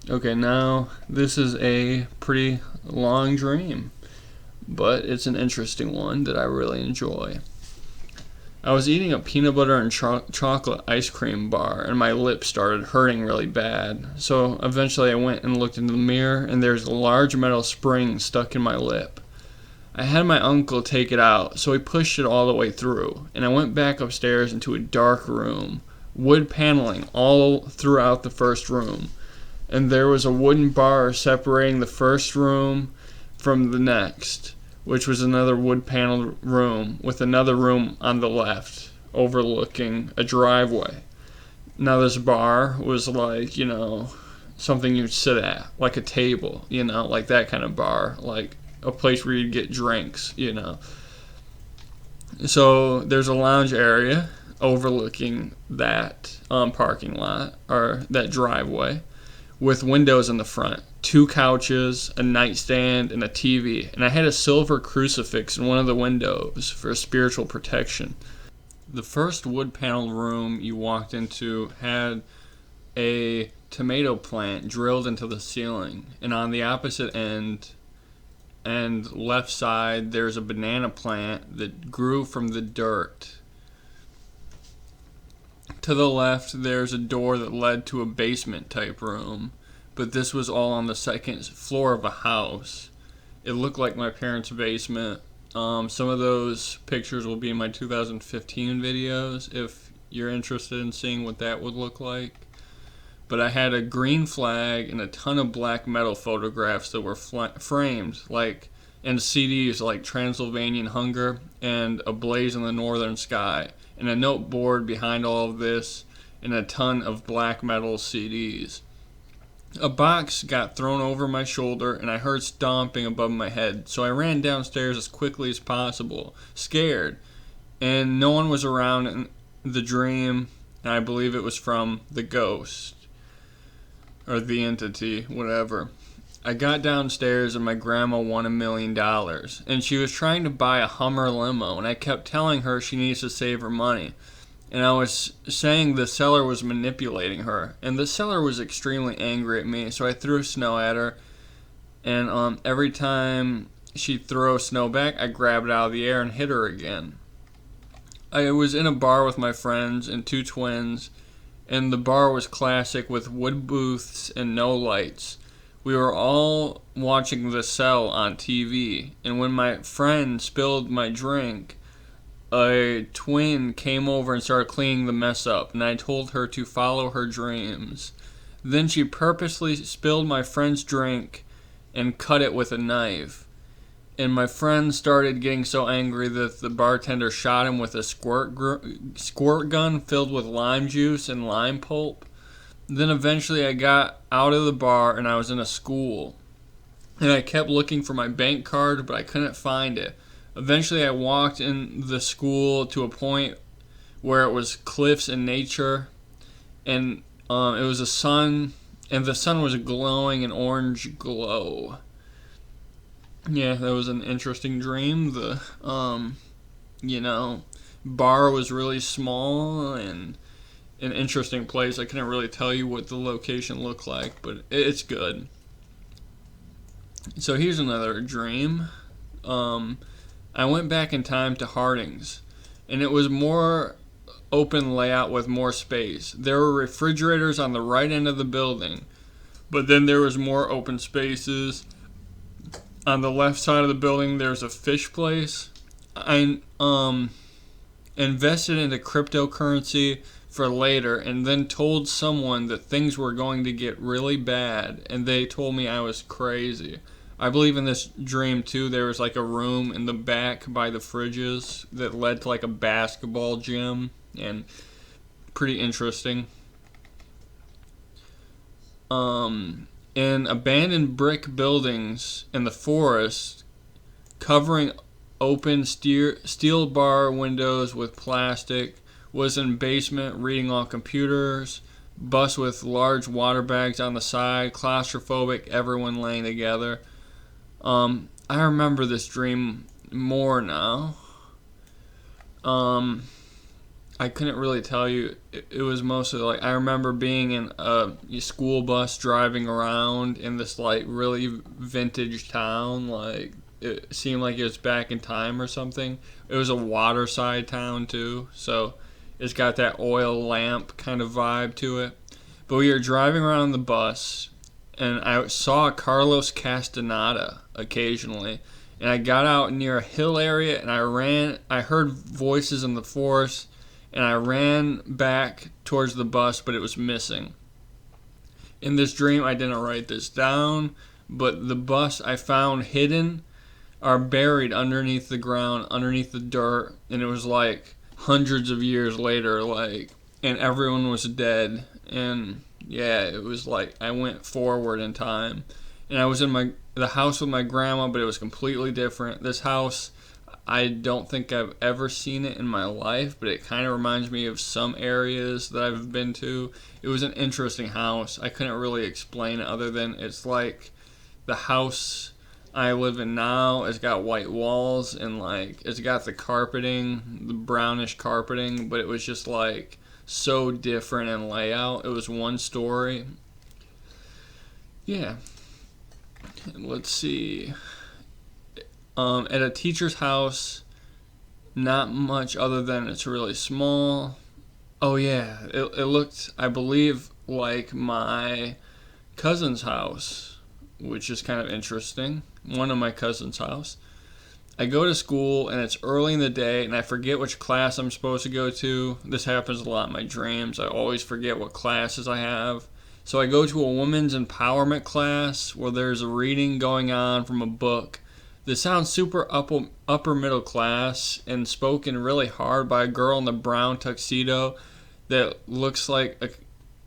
Okay, now this is a pretty long dream, but it's an interesting one that I really enjoy. I was eating a peanut butter and chocolate ice cream bar, and my lips started hurting really bad. So eventually I went and looked into the mirror, and there's a large metal spring stuck in my lip. I had my uncle take it out, so he pushed it all the way through, and I went back upstairs into a dark room, wood paneling all throughout the first room, and there was a wooden bar separating the first room from the next, which was another wood paneled room with another room on the left overlooking a driveway. Now, this bar was like, something you'd sit at, like a table, like that kind of bar, like a place where you'd get drinks. So, there's a lounge area overlooking that parking lot, or that driveway, with windows in the front, 2 couches, a nightstand, and a TV. And I had a silver crucifix in one of the windows for spiritual protection. The first wood paneled room you walked into had a tomato plant drilled into the ceiling. And on the opposite end and left side, there's a banana plant that grew from the dirt. To the left, there's a door that led to a basement type room, but this was all on the second floor of a house. It looked like my parents' basement. Some of those pictures will be in my 2015 videos if you're interested in seeing what that would look like. But I had a green flag and a ton of black metal photographs that were framed, and CDs like Transylvanian Hunger and A Blaze in the Northern Sky, and a note board behind all of this, and a ton of black metal CDs. A box got thrown over my shoulder, and I heard stomping above my head, so I ran downstairs as quickly as possible, scared, and no one was around in the dream, and I believe it was from the ghost, or the entity, whatever. I got downstairs and my grandma won $1 million, and she was trying to buy a Hummer limo, and I kept telling her she needs to save her money. And I was saying the seller was manipulating her, and the seller was extremely angry at me, so I threw snow at her, and every time she'd throw snow back, I grabbed it out of the air and hit her again. I was in a bar with my friends and 2 twins, and the bar was classic with wood booths and no lights. We were all watching The Cell on TV, and when my friend spilled my drink, a twin came over and started cleaning the mess up, and I told her to follow her dreams. Then she purposely spilled my friend's drink and cut it with a knife. And my friend started getting so angry that the bartender shot him with a squirt gun filled with lime juice and lime pulp. Then eventually I got out of the bar and I was in a school. And I kept looking for my bank card, but I couldn't find it. Eventually I walked in the school to a point where it was cliffs and nature. And it was a sun, and the sun was glowing an orange glow. Yeah, that was an interesting dream. The, bar was really small and an interesting place. I couldn't really tell you what the location looked like, but it's good. So here's another dream. I went back in time to Harding's, and it was more open layout with more space. There were refrigerators on the right end of the building, but then there was more open spaces. On the left side of the building, there's a fish place. I invested into cryptocurrency for later, and then told someone that things were going to get really bad, and they told me I was crazy. I believe in this dream too, there was like a room in the back by the fridges that led to like a basketball gym, and pretty interesting. In abandoned brick buildings in the forest, covering open steel bar windows with plastic, was in basement reading on computers, bus with large water bags on the side, claustrophobic, everyone laying together. I remember this dream more now. I couldn't really tell you. It was mostly like I remember being in a school bus driving around in this like really vintage town. Like it seemed like it was back in time or something. It was a waterside town too, so it's got that oil lamp kind of vibe to it. But we were driving around the bus, and I saw Carlos Castaneda occasionally. And I got out near a hill area, and I ran. I heard voices in the forest, and I ran back towards the bus, but it was missing. In this dream, I didn't write this down, but the bus I found hidden are buried underneath the ground, underneath the dirt, and it was like hundreds of years later, like, and everyone was dead, and yeah, it was like I went forward in time, and I was in the house with my grandma, but it was completely different. This house, I don't think I've ever seen it in my life, but it kind of reminds me of some areas that I've been to. It was an interesting house. I couldn't really explain it other than it's like the house I live in now. It's got white walls and like it's got the carpeting, the brownish carpeting, but it was just like so different in layout. It was one story. Yeah. Let's see. At a teacher's house, not much other than it's really small. Oh yeah, it looked, I believe, like my cousin's house, which is kind of interesting. One of my cousin's house. I go to school and it's early in the day and I forget which class I'm supposed to go to. This happens a lot in my dreams. I always forget what classes I have. So I go to a women's empowerment class where there's a reading going on from a book. This sounds super upper middle class and spoken really hard by a girl in the brown tuxedo that looks like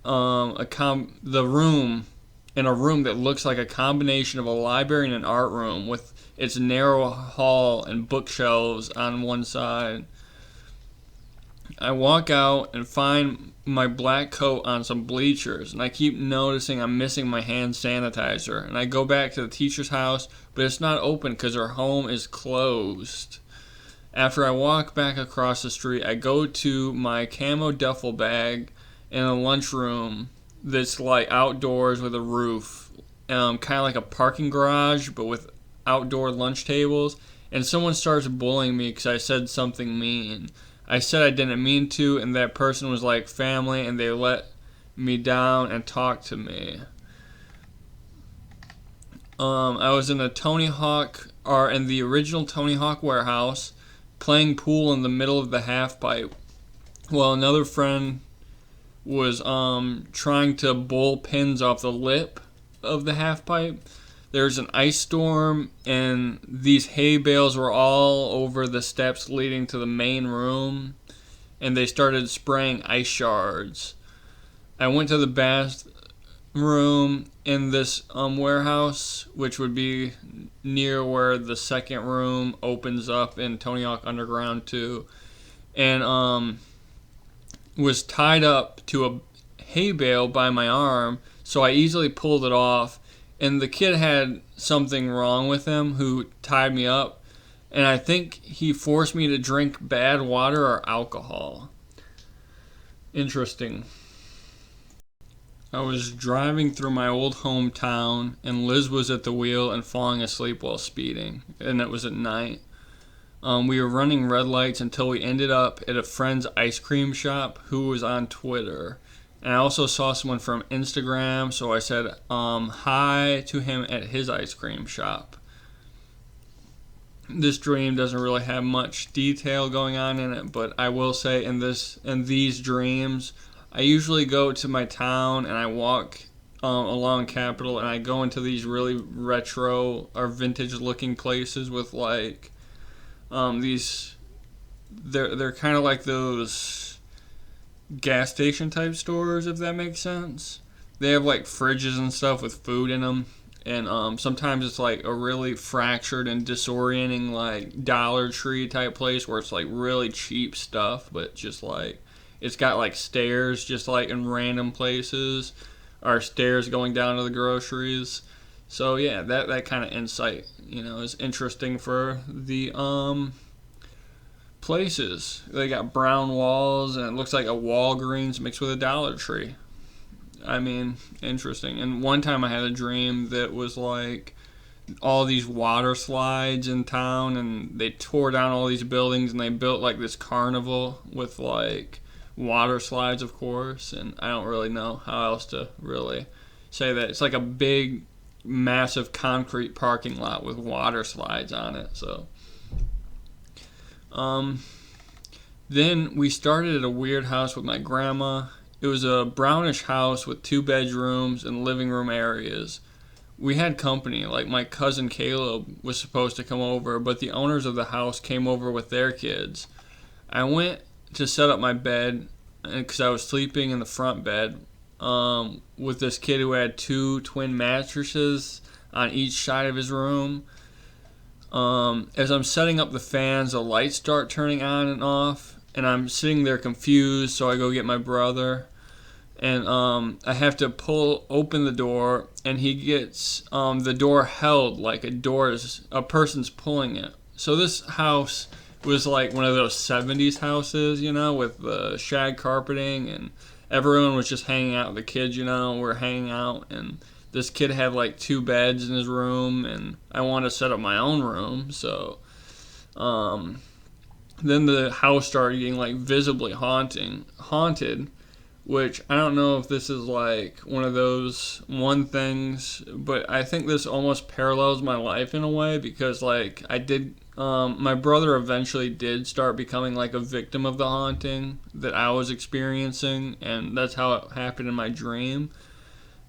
the room in a room that looks like a combination of a library and an art room with its narrow hall and bookshelves on one side. I walk out and find my black coat on some bleachers, and I keep noticing I'm missing my hand sanitizer. And I go back to the teacher's house, but it's not open because her home is closed. After I walk back across the street, I go to my camo duffel bag in a lunchroom that's like outdoors with a roof, kind of like a parking garage, but with outdoor lunch tables. And someone starts bullying me because I said something mean. I said I didn't mean to, and that person was like family, and they let me down and talked to me. I was in in the original Tony Hawk warehouse, playing pool in the middle of the half pipe, while another friend was trying to bowl pins off the lip of the half pipe. There's an ice storm, and these hay bales were all over the steps leading to the main room, and they started spraying ice shards. I went to the bathroom in this warehouse, which would be near where the second room opens up in Tony Hawk Underground 2, and was tied up to a hay bale by my arm, so I easily pulled it off. And the kid had something wrong with him who tied me up. And I think he forced me to drink bad water or alcohol. Interesting. I was driving through my old hometown, and Liz was at the wheel and falling asleep while speeding. And it was at night. We were running red lights until we ended up at a friend's ice cream shop who was on Twitter. And I also saw someone from Instagram, so I said hi to him at his ice cream shop. This dream doesn't really have much detail going on in it, but I will say in these dreams, I usually go to my town and I walk along Capitol, and I go into these really retro or vintage looking places with like these. They're kind of like those gas station type stores, if that makes sense. They have like fridges and stuff with food in them, and sometimes it's like a really fractured and disorienting like Dollar Tree type place where it's like really cheap stuff, but just like it's got like stairs just like in random places, or stairs going down to the groceries. So yeah, that kind of insight, is interesting for the places. They got brown walls, and it looks like a Walgreens mixed with a Dollar Tree. I mean, interesting. And one time I had a dream that was like all these water slides in town, and they tore down all these buildings, and they built like this carnival with like water slides, of course. And I don't really know how else to really say that. It's like a big, massive concrete parking lot with water slides on it. So, then we started at a weird house with my grandma. It was a brownish house with 2 bedrooms and living room areas. We had company, like my cousin Caleb was supposed to come over, but the owners of the house came over with their kids. I went to set up my bed because I was sleeping in the front bed with this kid who had 2 twin mattresses on each side of his room. As I'm setting up the fans, the lights start turning on and off, and I'm sitting there confused, so I go get my brother. And I have to pull open the door, and he gets the door held like a person's pulling it. So this house was like one of those 70s houses, with the shag carpeting, and everyone was just hanging out. The kids, were hanging out, and this kid had like 2 beds in his room, and I wanted to set up my own room. So then the house started getting like visibly haunted. Which I don't know if this is like one of those things, but I think this almost parallels my life in a way, because like my brother eventually did start becoming like a victim of the haunting that I was experiencing, and that's how it happened in my dream.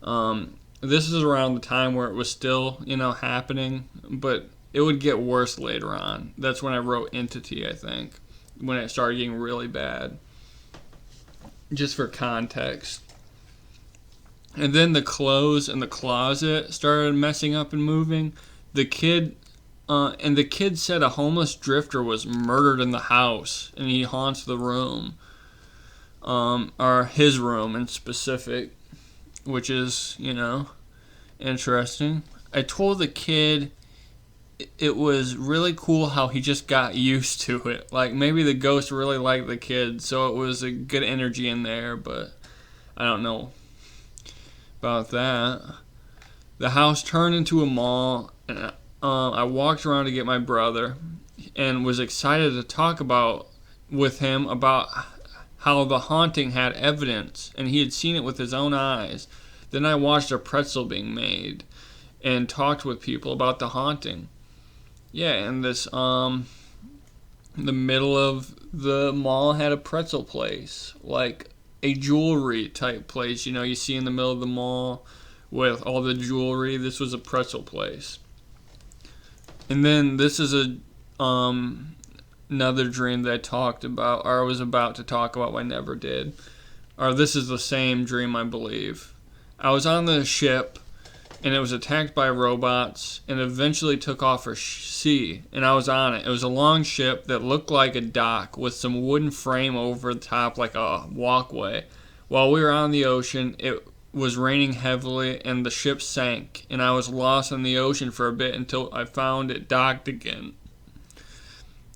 This is around the time where it was still, happening, but it would get worse later on. That's when I wrote Entity, I think, when it started getting really bad. Just for context. And then the clothes in the closet started messing up and moving. The kid said a homeless drifter was murdered in the house, and he haunts the room, or his room in specific, which is, interesting. I told the kid it was really cool how he just got used to it. Like, maybe the ghost really liked the kid, so it was a good energy in there, but I don't know about that. The house turned into a mall, and I walked around to get my brother and was excited to talk with him about how the haunting had evidence, and he had seen it with his own eyes. Then I watched a pretzel being made and talked with people about the haunting. Yeah, and this, the middle of the mall had a pretzel place, like a jewelry type place, you see in the middle of the mall with all the jewelry. This was a pretzel place. And then this is another dream that I talked about, or I was about to talk about, but I never did. Or this is the same dream, I believe. I was on the ship, and it was attacked by robots, and eventually took off for sea, and I was on it. It was a long ship that looked like a dock with some wooden frame over the top like a walkway. While we were on the ocean, it was raining heavily, and the ship sank, and I was lost in the ocean for a bit until I found it docked again.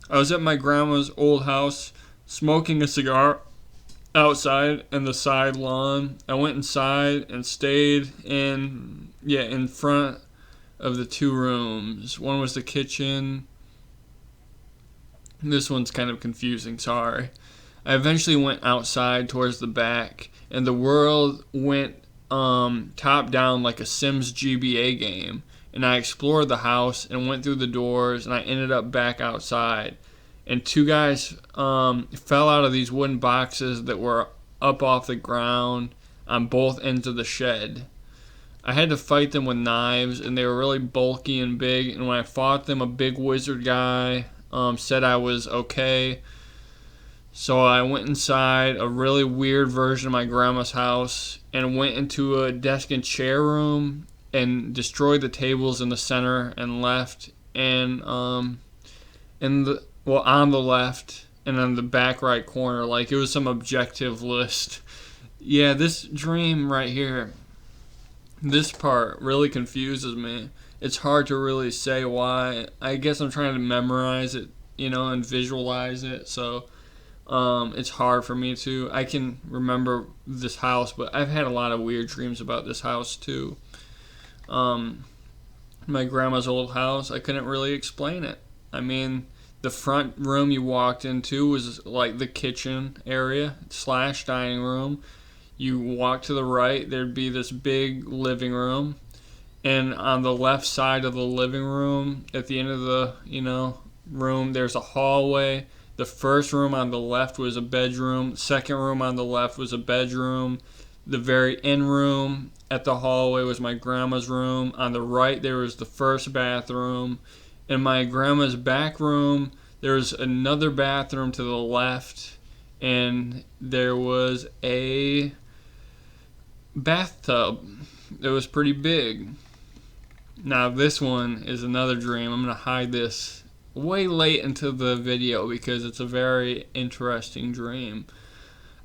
I was at my grandma's old house, smoking a cigar outside in the side lawn. I went inside and stayed in front of the 2 rooms. One was the kitchen. This one's kind of confusing, sorry. I eventually went outside towards the back, and the world went top down like a Sims GBA game. And I explored the house and went through the doors, and I ended up back outside. And 2 guys fell out of these wooden boxes that were up off the ground on both ends of the shed. I had to fight them with knives, and they were really bulky and big, and when I fought them, a big wizard guy said I was okay. So I went inside a really weird version of my grandma's house and went into a desk and chair room and destroyed the tables in the center and left, and on the left and on the back right corner, like it was some objective list. Yeah, this dream right here, this part really confuses me. It's hard to really say why. I guess I'm trying to memorize it and visualize it. So it's hard for me to. I can remember this house, but I've had a lot of weird dreams about this house too. My grandma's old house, I couldn't really explain it. I mean, the front room you walked into was like the kitchen area / dining room. You walk to the right, there'd be this big living room. And on the left side of the living room, at the end of the, room, there's a hallway. The first room on the left was a bedroom. Second room on the left was a bedroom. The very end room at the hallway was my grandma's room. On the right, there was the first bathroom. In my grandma's back room, there was another bathroom to the left. And there was a bathtub. It was pretty big. Now, this one is another dream. I'm going to hide this way late into the video because it's a very interesting dream.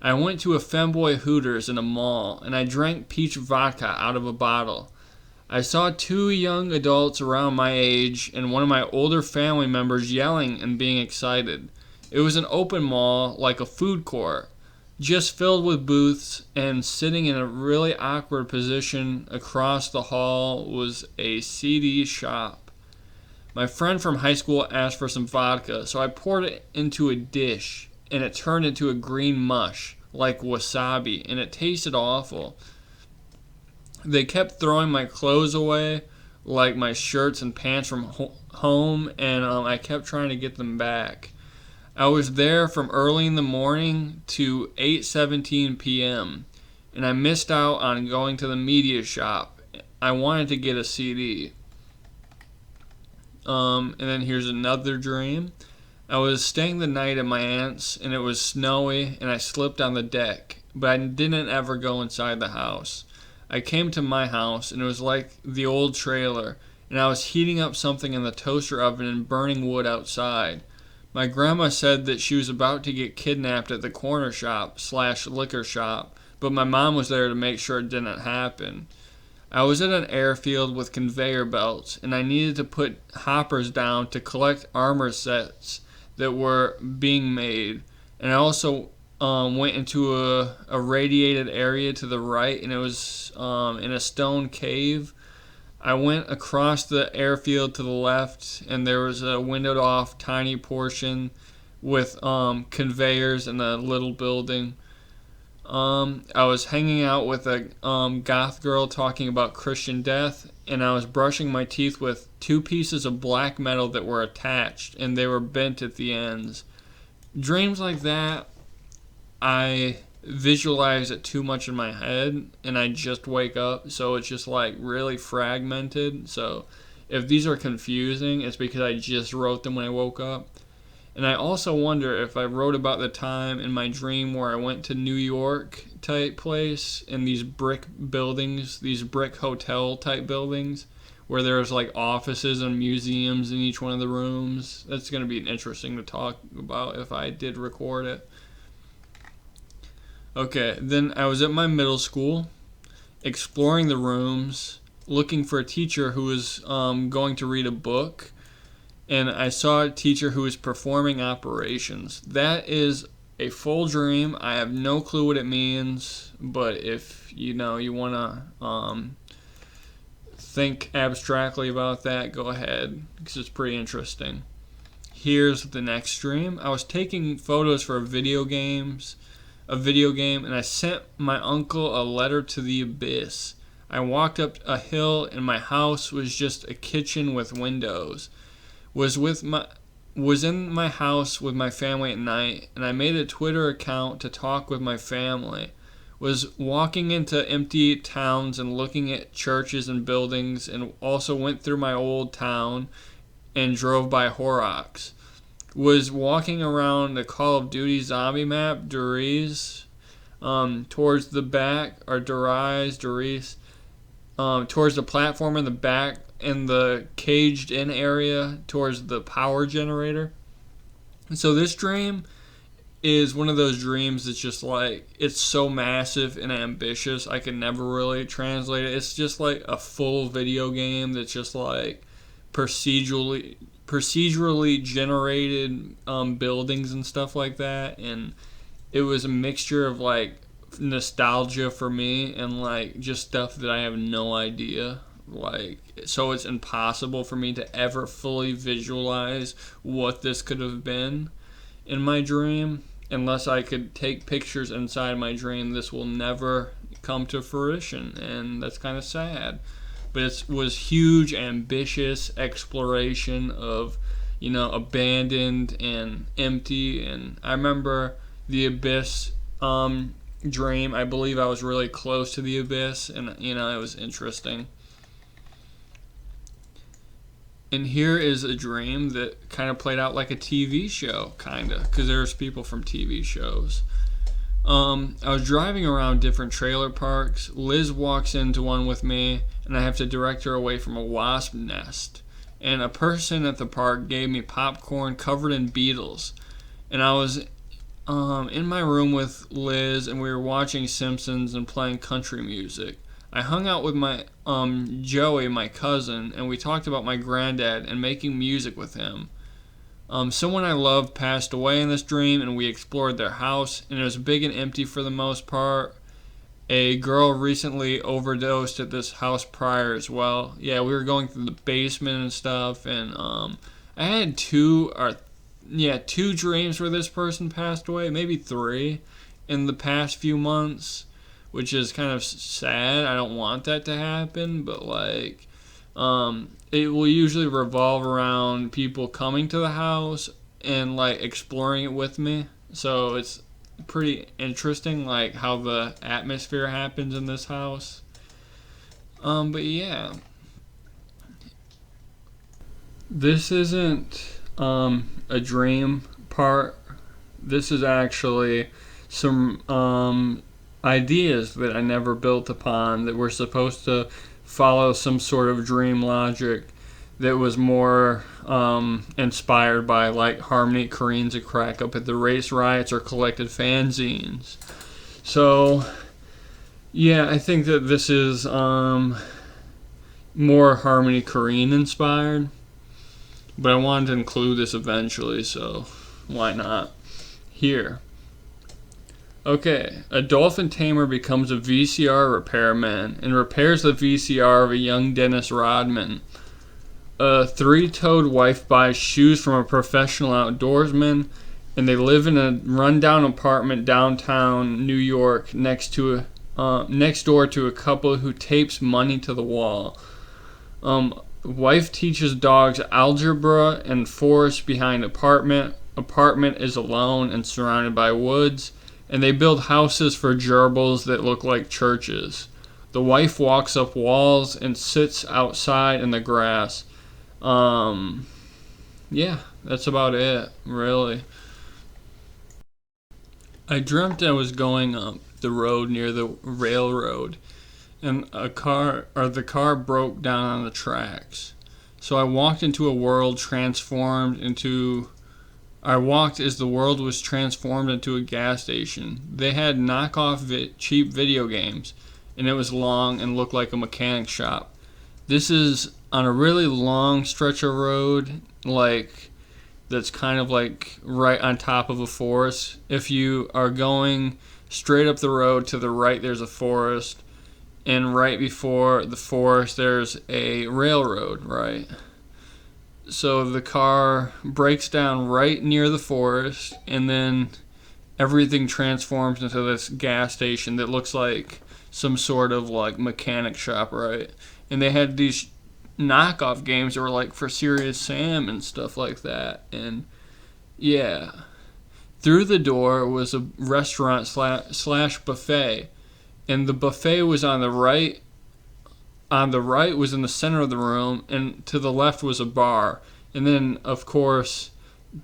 I went to a Femboy Hooters in a mall, and I drank peach vodka out of a bottle. I saw 2 young adults around my age and one of my older family members yelling and being excited. It was an open mall, like a food court, just filled with booths, and sitting in a really awkward position across the hall was a CD shop. My friend from high school asked for some vodka, so I poured it into a dish, and it turned into a green mush, like wasabi, and it tasted awful. They kept throwing my clothes away, like my shirts and pants from home, and I kept trying to get them back. I was there from early in the morning to 8:17 p.m., and I missed out on going to the media shop. I wanted to get a CD. And then here's another dream. I was staying the night at my aunt's, and it was snowy, and I slipped on the deck, but I didn't ever go inside the house. I came to my house, and it was like the old trailer, and I was heating up something in the toaster oven and burning wood outside. My grandma said that she was about to get kidnapped at the corner shop / liquor shop, but my mom was there to make sure it didn't happen. I was at an airfield with conveyor belts, and I needed to put hoppers down to collect armor sets that were being made. And I also went into a radiated area to the right, and it was in a stone cave. I went across the airfield to the left, and there was a windowed off tiny portion with conveyors and a little building. I was hanging out with a goth girl talking about Christian death, and I was brushing my teeth with 2 pieces of black metal that were attached, and they were bent at the ends. Dreams like that, I visualize it too much in my head, and I just wake up, so it's just like really fragmented. So if these are confusing, it's because I just wrote them when I woke up. And I also wonder if I wrote about the time in my dream where I went to New York type place in these brick buildings, these brick hotel type buildings, where there's like offices and museums in each one of the rooms. That's going to be interesting to talk about if I did record it. Okay, then I was at my middle school, exploring the rooms, looking for a teacher who was going to read a book, and I saw a teacher who was performing operations. That is a full dream. I have no clue what it means, but if you want to think abstractly about that, go ahead, because it's pretty interesting. Here's the next dream. I was taking photos for a video game, and I sent my uncle a letter to the abyss. I walked up a hill, and my house was just a kitchen with windows. Was in my house with my family at night, and I made a Twitter account to talk with my family. Was walking into empty towns and looking at churches and buildings, and also went through my old town and drove by Horrocks. Was walking around the Call of Duty zombie map, Duriz, towards the back, or Duriz, towards the platform in the back, in the caged-in area, towards the power generator. And so this dream is one of those dreams that's just like, it's so massive and ambitious, I can never really translate it. It's just like a full video game that's just like procedurally procedurally generated buildings and stuff like that, and it was a mixture of like nostalgia for me and like just stuff that I have no idea. Like, so it's impossible for me to ever fully visualize what this could have been in my dream. Unless I could take pictures inside my dream, this will never come to fruition, and that's kind of sad. But it was huge, ambitious exploration of, abandoned and empty. And I remember the Abyss dream. I believe I was really close to the Abyss, and it was interesting. And here is a dream that kind of played out like a TV show, because there's people from TV shows. I was driving around different trailer parks. Liz walks into one with me, and I have to direct her away from a wasp nest. And a person at the park gave me popcorn covered in beetles. And I was in my room with Liz, and we were watching Simpsons and playing country music. I hung out with my Joey, my cousin, and we talked about my granddad and making music with him. Someone I loved passed away in this dream, and we explored their house, and it was big and empty for the most part. A girl recently overdosed at this house prior as well. Yeah, we were going through the basement and stuff, and I had two dreams where this person passed away, maybe 3, in the past few months, which is kind of sad. I don't want that to happen, but it will usually revolve around people coming to the house and exploring it with me. So it's pretty interesting how the atmosphere happens in this house. But yeah, this isn't a dream part. This is actually some ideas that I never built upon that were supposed to follow some sort of dream logic that was more inspired by Harmony Korine's a crack up at the race riots or collected fanzines. So yeah, I think that this is more Harmony Korine inspired, but I wanted to include this eventually, so why not here. Okay, a dolphin tamer becomes a VCR repairman and repairs the VCR of a young Dennis Rodman. A 3-toed wife buys shoes from a professional outdoorsman, and they live in a rundown apartment downtown New York next door to a couple who tapes money to the wall. Wife teaches dogs algebra and forest behind apartment. Apartment is alone and surrounded by woods. And they build houses for gerbils that look like churches. The wife walks up walls and sits outside in the grass. Yeah, that's about it, really. I dreamt I was going up the road near the railroad, and the car broke down on the tracks. So I walked as the world was transformed into a gas station. They had knockoff cheap video games, and it was long and looked like a mechanic shop. This is on a really long stretch of road, that's kind of right on top of a forest. If you are going straight up the road, to the right there's a forest, and right before the forest there's a railroad, right? So the car breaks down right near the forest, and then everything transforms into this gas station that looks like some sort of mechanic shop, right? And they had these knockoff games that were for Serious Sam and stuff like that. And yeah, through the door was a restaurant slash buffet, and the buffet was on the right. On the right was in the center of the room, and to the left was a bar. And then, of course,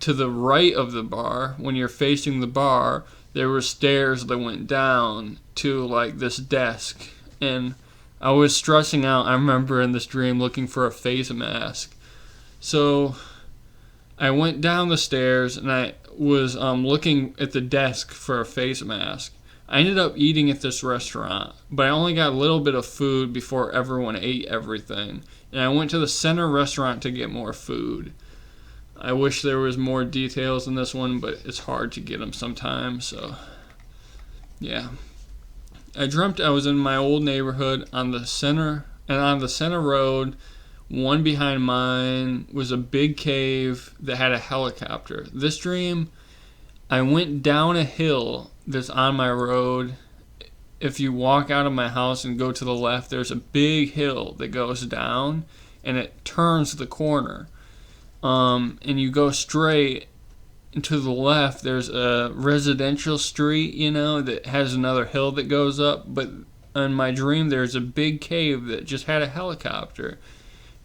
to the right of the bar, when you're facing the bar, there were stairs that went down to this desk. And I was stressing out, I remember in this dream, looking for a face mask. So I went down the stairs, and I was looking at the desk for a face mask. I ended up eating at this restaurant, but I only got a little bit of food before everyone ate everything. And I went to the center restaurant to get more food. I wish there was more details in this one, but it's hard to get them sometimes. So, yeah. I dreamt I was in my old neighborhood on the center road. One behind mine was a big cave that had a helicopter. This dream, I went down a hill that's on my road. If you walk out of my house and go to the left, there's a big hill that goes down and it turns the corner. And you go straight, and to the left there's a residential street, that has another hill that goes up. But in my dream there's a big cave that just had a helicopter.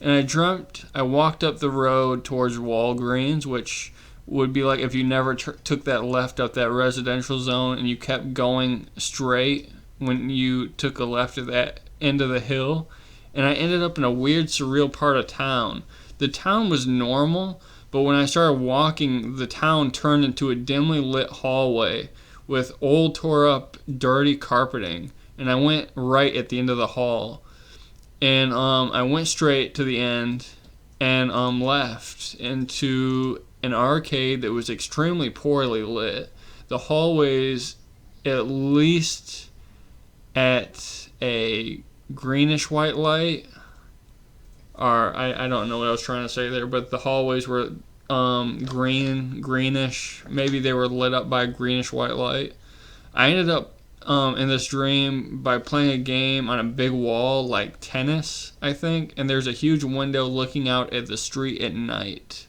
And I dreamt I walked up the road towards Walgreens, which would be like if you never took that left up that residential zone and you kept going straight when you took a left at that end of the hill. And I ended up in a weird, surreal part of town. The town was normal, but when I started walking, the town turned into a dimly lit hallway with old, tore up, dirty carpeting. And I went right at the end of the hall. And I went straight to the end and left into an arcade that was extremely poorly lit. The hallways, at least at a greenish white light, or I don't know what I was trying to say there, but the hallways were greenish. Maybe they were lit up by a greenish white light. I ended up in this dream by playing a game on a big wall like tennis, I think, and there's a huge window looking out at the street at night.